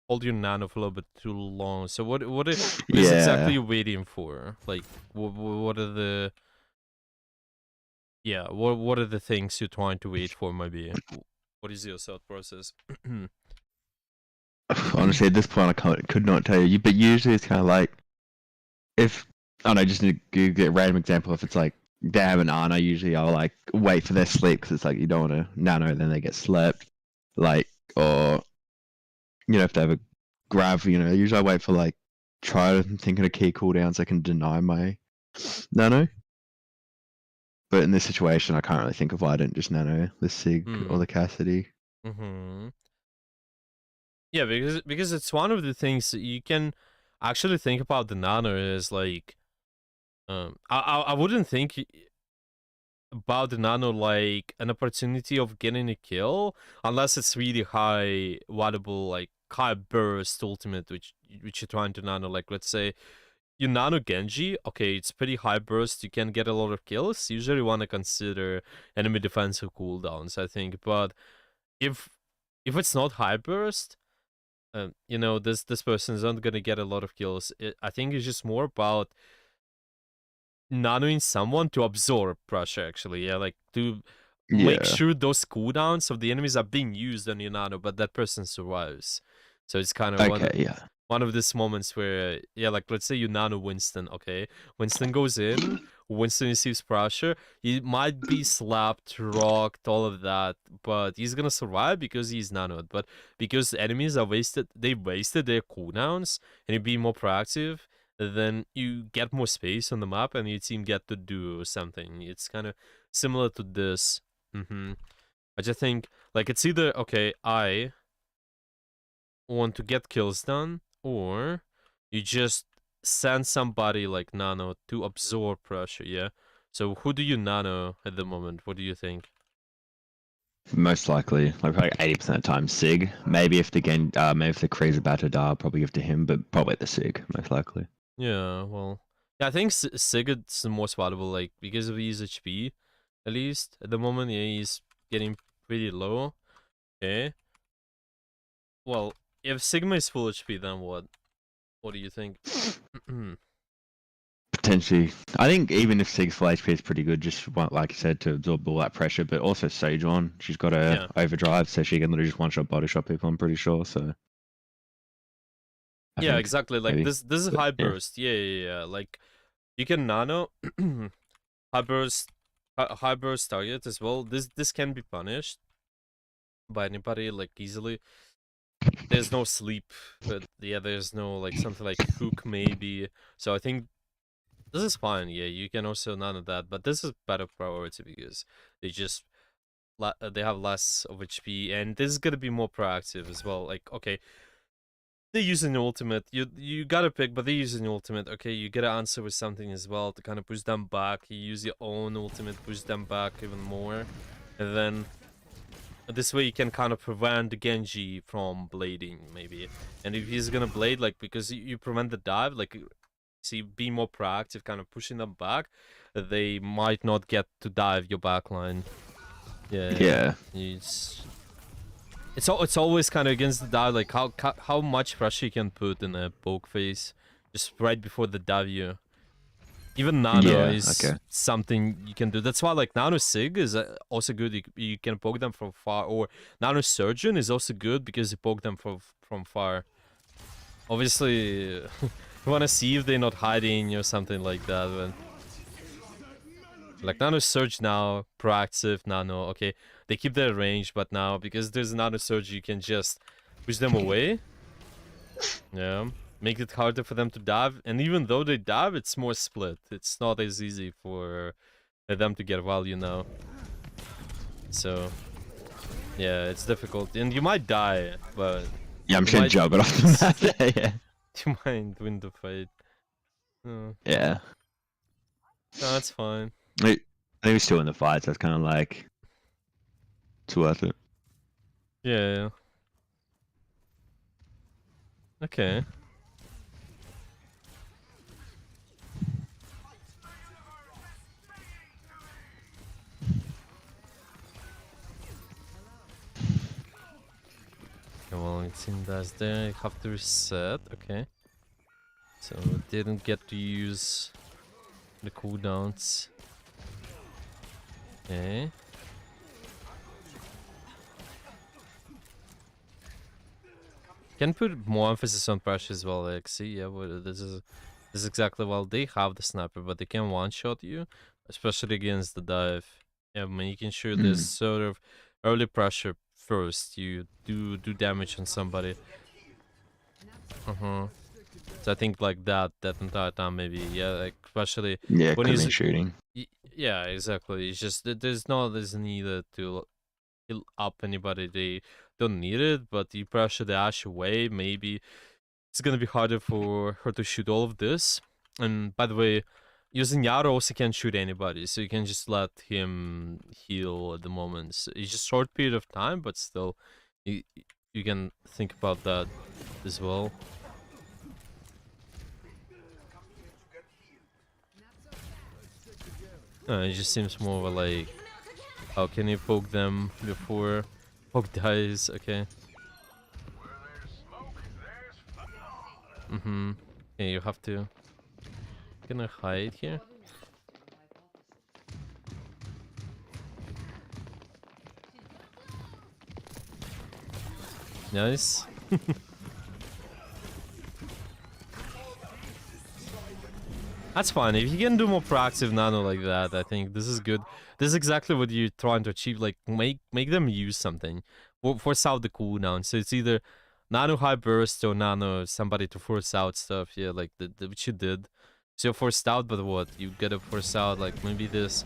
hold your Nano for a little bit too long. So what is exactly you waiting for? Like, what are the... Yeah, what are the things you're trying to wait for, maybe? What is your thought process? Honestly, at this point, could not tell you. But usually, it's kind of like, if I don't know, just to get a random example. If it's like Dam and Ana, usually I'll like wait for their sleep because it's like you don't want to nano, then they get slept. Like, or if they have a grab, usually I wait for like try to think of a key cooldown so I can deny my nano. But in this situation, I can't really think of why I didn't just nano the Sig or the Cassidy. Yeah, because it's one of the things that you can actually think about the nano is like, I wouldn't think about the nano like an opportunity of getting a kill unless it's really high valuable, like high burst ultimate which you're trying to nano. Like, let's say you nano Genji, okay, it's pretty high burst, you can get a lot of kills. You usually want to consider enemy defensive cooldowns, I think. But if it's not high burst, this person is not gonna get a lot of kills. I think it's just more about nanoing someone to absorb pressure, actually. Yeah, like to make sure those cooldowns of the enemies are being used on your nano, but that person survives. So it's kind of one of these moments where, yeah, like let's say you nano Winston, okay? Winston goes in, Winston receives pressure, he might be slapped, rocked, all of that, but he's gonna survive because he's nanoed. But because enemies are wasted their cooldowns, and you be more proactive, then you get more space on the map, and your team get to do something. It's kind of similar to this. I just think, like, it's either, okay, I want to get kills done, or you just send somebody like Nano to absorb pressure, yeah? So who do you nano at the moment? What do you think? Most likely, like probably 80% of the time, Sig. Maybe if the Kree's about to die, I'll probably give to him, but probably the Sig, most likely. Yeah, well, yeah, I think Sigurd's the most valuable, like, because of his HP, at least. At the moment, yeah, he's getting pretty low. Okay. Well, if Sigma is full HP, then what? What do you think? Potentially. I think even if Sig's full HP is pretty good, just want, like you said, to absorb all that pressure, but also Sejuani, she's got a overdrive, so she can literally just one-shot body shot people, I'm pretty sure, so... Yeah, exactly, like, maybe. this is high burst, yeah, like, you can nano high burst target as well. This can be punished by anybody, like, easily. There's no sleep, but yeah, there's no, like, something like hook maybe, so I think this is fine. Yeah, you can also nano that, but this is better priority because they just they have less of HP, and this is gonna be more proactive as well. Like, okay, they use an ultimate. You gotta pick, but they use an ultimate. Okay, you gotta answer with something as well to kind of push them back. You use your own ultimate, push them back even more, and then this way you can kind of prevent the Genji from blading maybe. And if he's gonna blade, like, because you prevent the dive, like, see, be more proactive, kind of pushing them back, they might not get to dive your backline. Yeah. It's always kind of against the dive, like how much pressure you can put in a poke phase just right before the dive. Even nano is something you can do. That's why, like, nano sig is also good. You can poke them from far, or nano surgeon is also good because you poke them from far. Obviously, you want to see if they're not hiding or something like that, but like, nano surge now, proactive nano, okay, they keep their range, but now because there's nano surge, you can just push them away. Yeah, make it harder for them to dive, and even though they dive, it's more split. It's not as easy for them to get value now. So yeah, it's difficult, and you might die, but yeah, I'm just gonna jog it off the map. Yeah, you might win the fight. Yeah, no, that's fine. I think we're still in the fight, so it's kind of like it's worth it. Yeah. Okay. Well, it seems that's there. You have to reset. Okay. So didn't get to use the cooldowns. Okay. Can put more emphasis on pressure as well. Like, see, yeah, this is exactly, well, they have the sniper, but they can one-shot you, especially against the dive. Yeah, making sure there's sort of early pressure first. You do damage on somebody. So I think, like, that entire time, maybe, yeah, like, especially when he's shooting. Yeah, exactly. It's just that there's no need to heal up anybody. They don't need it, but you pressure the Ashe away, maybe it's gonna be harder for her to shoot all of this. And by the way, using Yaro also can't shoot anybody, so you can just let him heal at the moment. So it's just short period of time, but still, you can think about that as well. It just seems more of a, like, how can you poke them before poke dies? Okay. Yeah, you have to. Can I hide here? Nice. That's fine. If you can do more proactive nano like that, I think this is good. This is exactly what you're trying to achieve. Like, make them use something. Force out the cooldown. So it's either nano high burst or nano somebody to force out stuff. Yeah, like what you did. So you're forced out, but what? You gotta force out, like, maybe this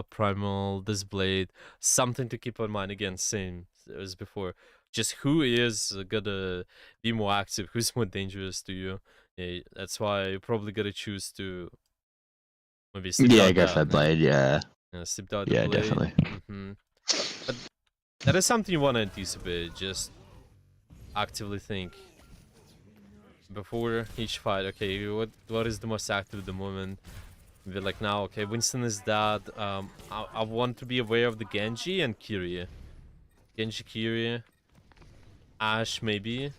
primal, this blade, something to keep in mind. Again, same as before. Just who is gonna be more active, who's more dangerous to you. Yeah, that's why you probably gotta choose to maybe slip Yeah, out go for that blade. Yeah, slip out the yeah, blade. definitely. But that is something you want to anticipate. Just actively think before each fight. Okay, what is the most active at the moment? Be like, now, okay, Winston is dead. I want to be aware of the Genji and Kyrie. Genji, Kyrie, Ashe maybe.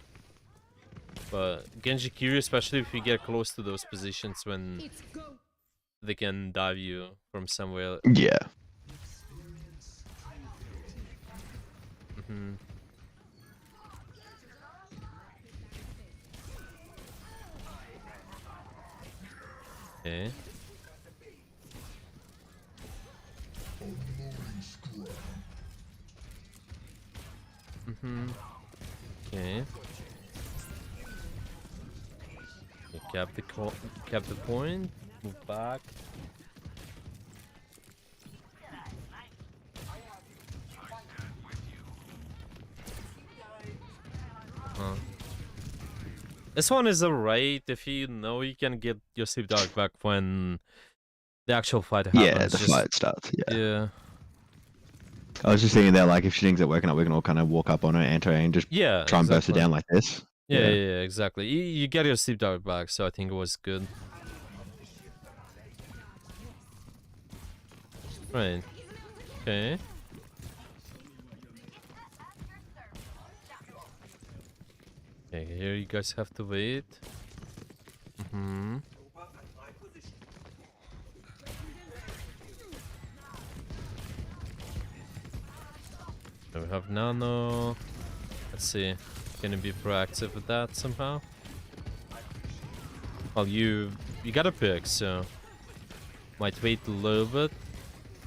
But Genji, Kyrie, especially if you get close to those positions when they can dive you from somewhere. Yeah. Okay. Okay. You kept the point. Move back. This one is alright if you know you can get your sleep dog back when the actual fight happens. Yeah, the fight starts. Yeah. I was just thinking that, like, if she thinks it working out, we can all kind of walk up on her, enter her, and just try and burst her down like this. Yeah, exactly. You get your sleep dog back, so I think it was good. Right. Okay. Okay, here you guys have to wait. So we have nano. Let's see. Can you be proactive with that somehow? Well, you gotta pick, so might wait a little bit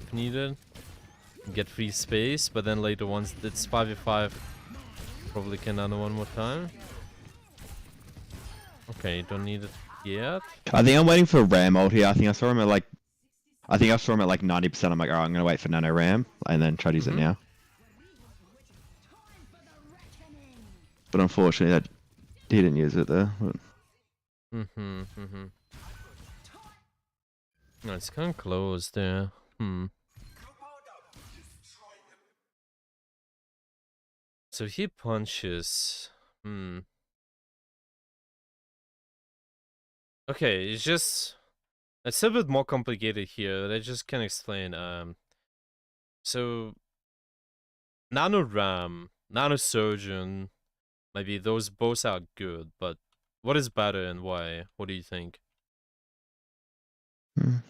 if needed. Get free space, but then later once it's 5v5, probably can nano one more time. Okay, don't need it yet. I think I'm waiting for Ram ult here. I think I saw him at like 90%. I'm like, alright, I'm gonna wait for Nano Ram and then try to use it now. But unfortunately, he didn't use it there. But... No, it's kind of close there. So he punches. Okay, it's a bit more complicated here, but I just can explain. So Nano Ram, Nano Surgeon, maybe those both are good, but what is better and why? What do you think? I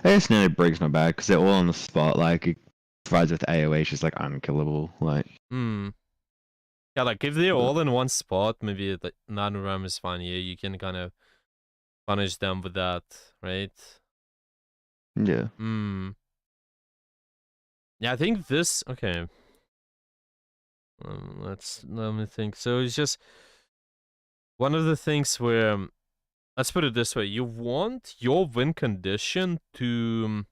guess Nano Brig's not bad because they're all on the spot. Like, it provides with AoE, she's like unkillable. Like, yeah, like if they're all in one spot, maybe the Nano Ram is fine. Yeah, you can kind of punish them with that, right? Yeah. Yeah, I think this. Okay. Let me think. So it's just one of the things where, let's put it this way: you want your win condition to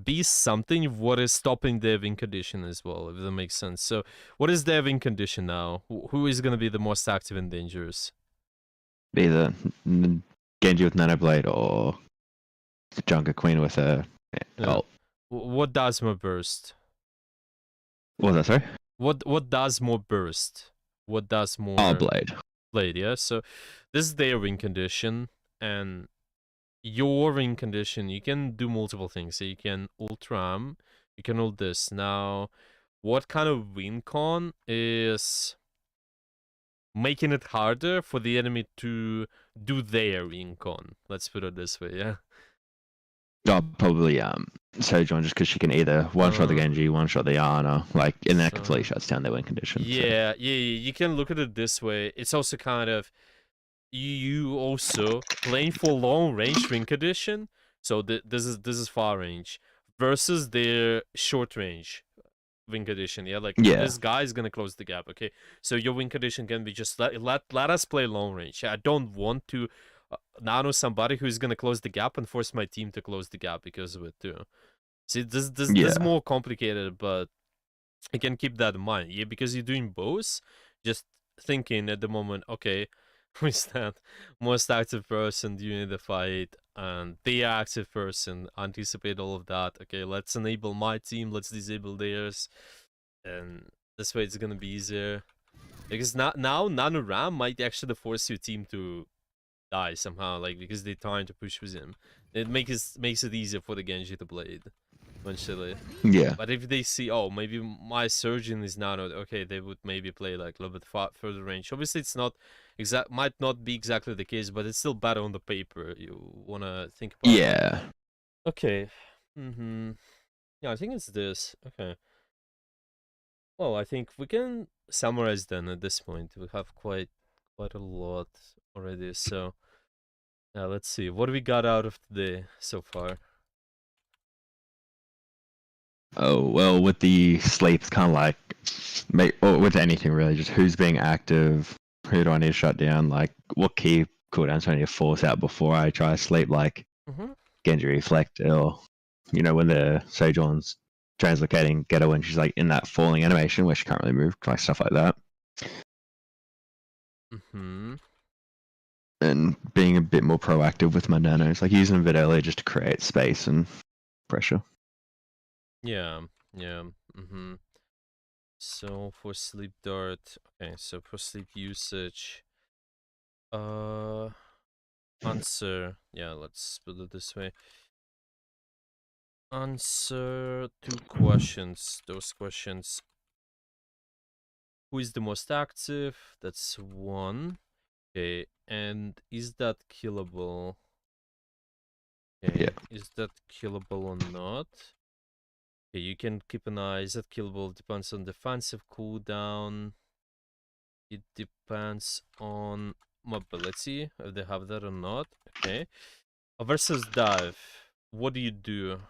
be something what is stopping their win condition as well, if that makes sense. So, what is their win condition now? Who is going to be the most active and dangerous? Either Genji with Nano Blade or Junker Queen with a ult. What does more burst? What was that, sorry? What does more burst? What does more... Oh, Blade. Blade, yeah. So this is their win condition, and your win condition, you can do multiple things. So you can ult Ram, you can ult this. Now, what kind of win con is making it harder for the enemy to do their win con? Let's put it this way, yeah. Oh, probably Sojourn, just because she can either one-shot the Genji, one-shot the Ana, like, and that completely shuts down their win condition. Yeah, you can look at it this way. It's also kind of, you also playing for long range win condition. So this is far range versus their short range win condition. Yeah, like Yeah. this guy is gonna close the gap. Okay, so your win condition can be just let us play long range. I don't want to nano somebody who's gonna close the gap and force my team to close the gap because of it too. See, this is Yeah. more complicated, but you can keep that in mind. Yeah, because you're doing both. Just thinking at the moment, okay, who is that most active person during the fight and the active person? Anticipate all of that. Okay, let's enable my team. Let's disable theirs, and this way it's gonna be easier. Because now Nano Ram might actually force your team to die somehow, like because they're trying to push with him. It makes it easier for the Genji to blade eventually. Yeah. But if they see, oh, maybe my surgeon is not okay, they would maybe play like a little bit further range. Obviously, it's not might not be exactly the case, but it's still better on the paper. You wanna think about it. Yeah. Okay. Yeah, I think it's this. Okay. Well, I think we can summarize then at this point. We have quite a lot already. So, let's see. What we got out of today so far? Oh well, with the sleeps, kind of like, or with anything really, just who's being active, who do I need to shut down, like what key cooldowns do I need to force out before I try to sleep, like Genji Reflect, or when the Sojourn's translocating Ghetto when she's like in that falling animation where she can't really move, like stuff like that. And being a bit more proactive with my nanos, like using them a bit earlier just to create space and pressure. Yeah. So for sleep dart, okay, so for sleep usage, answer, yeah, let's put it this way. Answer 2 questions. Those questions. Who is the most active? That's 1. Okay, and is that killable? Okay, Yeah. is that killable or not? Okay, you can keep an eye. Is that killable? Depends on defensive cooldown. It depends on mobility, if they have that or not. Okay. Versus dive. What do you do?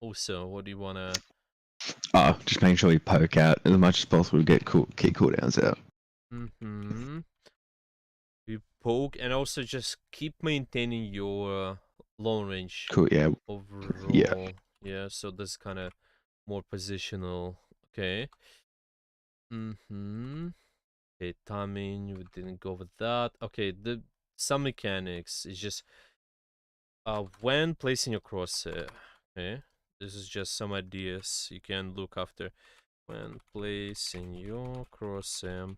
Also, what do you wanna? Just making sure you poke out as much as possible to get key cooldowns out. You poke and also just keep maintaining your long range Cool. Yeah. Yeah. overall. Yeah, so that's kind of more positional. Okay. Okay, timing. We didn't go with that. Okay, some mechanics is just when placing your crosshair. Okay, this is just some ideas you can look after. When placing your crosshair,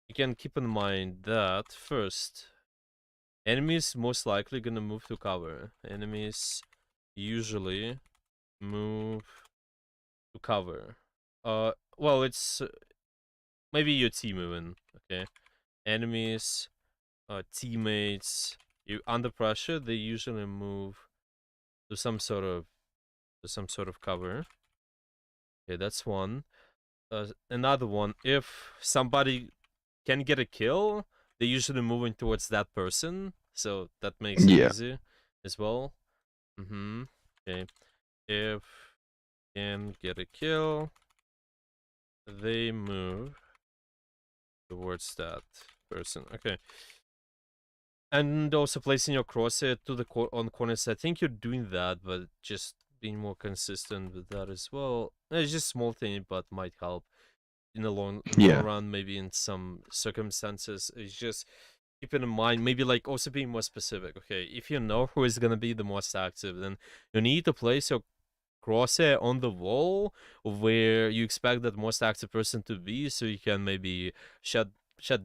you can keep in mind that first, enemies most likely gonna move to cover. Enemies usually move to cover. Well, it's maybe your team even. Okay, enemies, teammates. You under pressure, they usually move to some sort of cover. Okay, that's one. Another one, if somebody can get a kill, they're usually moving towards that person, so that makes it Yeah. easy as well. Okay, if can get a kill, they move towards that person. Okay, and also placing your crosshair to the on corners. I think you're doing that, but just being more consistent with that as well. It's just small thing, but might help in the long run. Maybe in some circumstances, it's just keep it in mind. Maybe like also being more specific. Okay, if you know who is gonna be the most active, then you need to place your crosshair on the wall where you expect that most active person to be, so you can maybe shut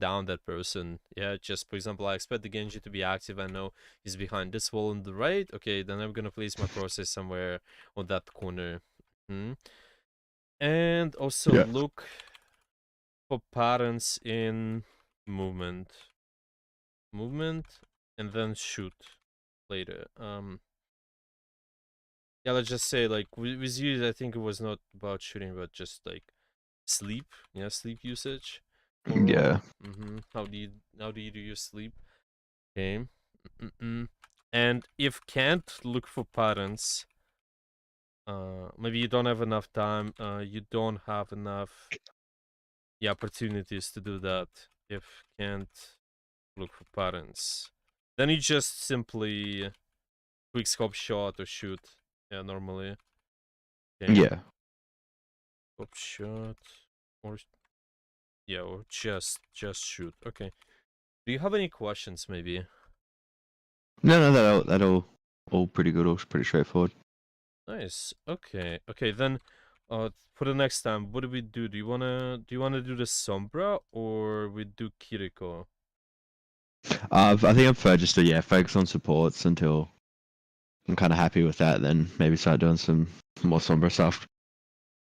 down that person. Yeah, just for example, I expect the Genji to be active. I know he's behind this wall on the right. Okay, then I'm gonna place my crosshair somewhere on that corner. And also look for patterns in movement, and then shoot later. Yeah, let's just say like with you, I think it was not about shooting, but just like sleep. Yeah, sleep usage. Overall. Yeah. How do you do your sleep? Okay. And if can't, look for patterns. Maybe you don't have enough time. You don't have enough opportunities to do that. If can't, look for patterns. Then you just simply quick scope shot or shoot. Yeah, normally. Okay. Yeah. Scope shot or or just shoot. Okay. Do you have any questions maybe? No, that all pretty good, all pretty straightforward. Nice. Okay. Okay, then for the next time, what do we do? Do you wanna do the Sombra or we do Kiriko? I think I prefer just to focus on supports until I'm kind of happy with that. Then maybe start doing some more Sombra stuff.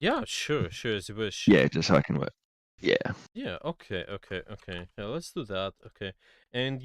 Yeah, sure, as you wish. Yeah, just so I can work. Yeah. Yeah, okay. Yeah, let's do that. Okay. And you